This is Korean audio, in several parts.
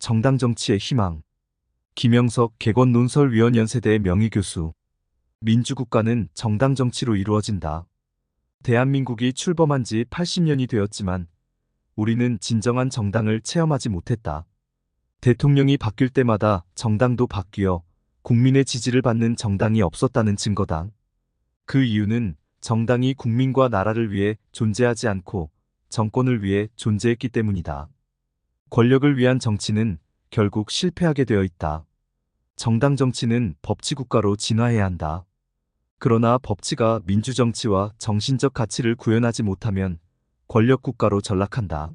정당 정치의 희망. 김영석 객원논설위원 연세대 명의교수. 민주국가는 정당 정치로 이루어진다. 대한민국이 출범한 지 80년이 되었지만 우리는 진정한 정당을 체험하지 못했다. 대통령이 바뀔 때마다 정당도 바뀌어 국민의 지지를 받는 정당이 없었다는 증거다. 그 이유는 정당이 국민과 나라를 위해 존재하지 않고 정권을 위해 존재했기 때문이다. 권력을 위한 정치는 결국 실패하게 되어 있다. 정당 정치는 법치국가로 진화해야 한다. 그러나 법치가 민주정치와 정신적 가치를 구현하지 못하면 권력국가로 전락한다.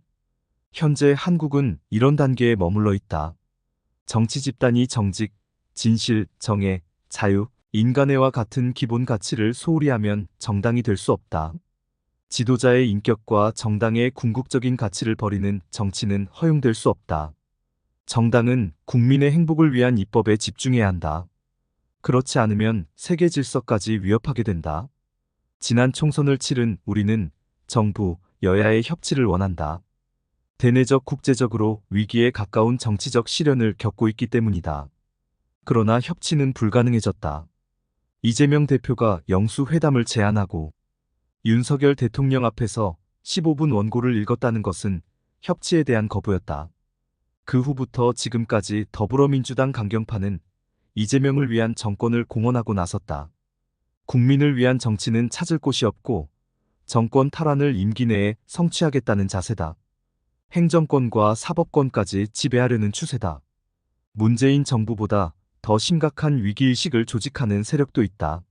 현재 한국은 이런 단계에 머물러 있다. 정치 집단이 정직, 진실, 정의, 자유, 인간애와 같은 기본 가치를 소홀히 하면 정당이 될 수 없다. 지도자의 인격과 정당의 궁극적인 가치를 버리는 정치는 허용될 수 없다. 정당은 국민의 행복을 위한 입법에 집중해야 한다. 그렇지 않으면 세계 질서까지 위협하게 된다. 지난 총선을 치른 우리는 정부, 여야의 협치를 원한다. 대내적 국제적으로 위기에 가까운 정치적 시련을 겪고 있기 때문이다. 그러나 협치는 불가능해졌다. 이재명 대표가 영수회담을 제안하고 윤석열 대통령 앞에서 15분 원고를 읽었다는 것은 협치에 대한 거부였다. 그 후부터 지금까지 더불어민주당 강경파는 이재명을 위한 정권을 공언하고 나섰다. 국민을 위한 정치는 찾을 곳이 없고 정권 탈환을 임기 내에 성취하겠다는 자세다. 행정권과 사법권까지 지배하려는 추세다. 문재인 정부보다 더 심각한 위기의식을 조직하는 세력도 있다.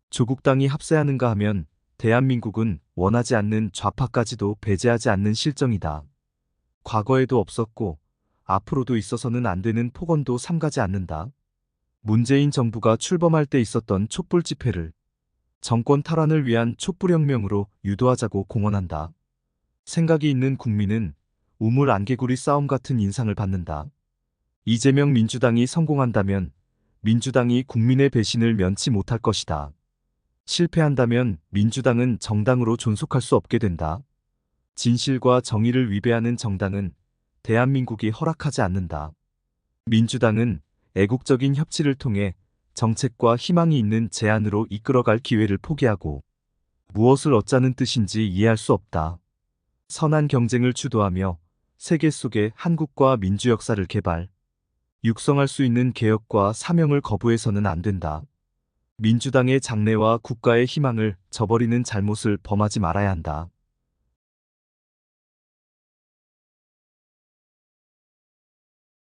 조국 당이 합세하는가 하면 대한민국은 원하지 않는 좌파까지도 배제하지 않는 실정이다. 과거에도 없었고 앞으로도 있어서는 안 되는 폭언도 삼가지 않는다. 문재인 정부가 출범할 때 있었던 촛불 집회를 정권 탈환을 위한 촛불혁명으로 유도하자고 공언한다. 생각이 있는 국민은 우물 안개구리 싸움 같은 인상을 받는다. 이재명 민주당이 성공한다면 민주당이 국민의 배신을 면치 못할 것이다. 실패한다면 민주당은 정당으로 존속할 수 없게 된다. 진실과 정의를 위배하는 정당은 대한민국이 허락하지 않는다. 민주당은 애국적인 협치를 통해 정책과 희망이 있는 제안으로 이끌어갈 기회를 포기하고 무엇을 얻자는 뜻인지 이해할 수 없다. 선한 경쟁을 주도하며 세계 속의 한국과 민주 역사를 개발, 육성할 수 있는 개혁과 사명을 거부해서는 안 된다. 민주당의 장래와 국가의 희망을 저버리는 잘못을 범하지 말아야 한다.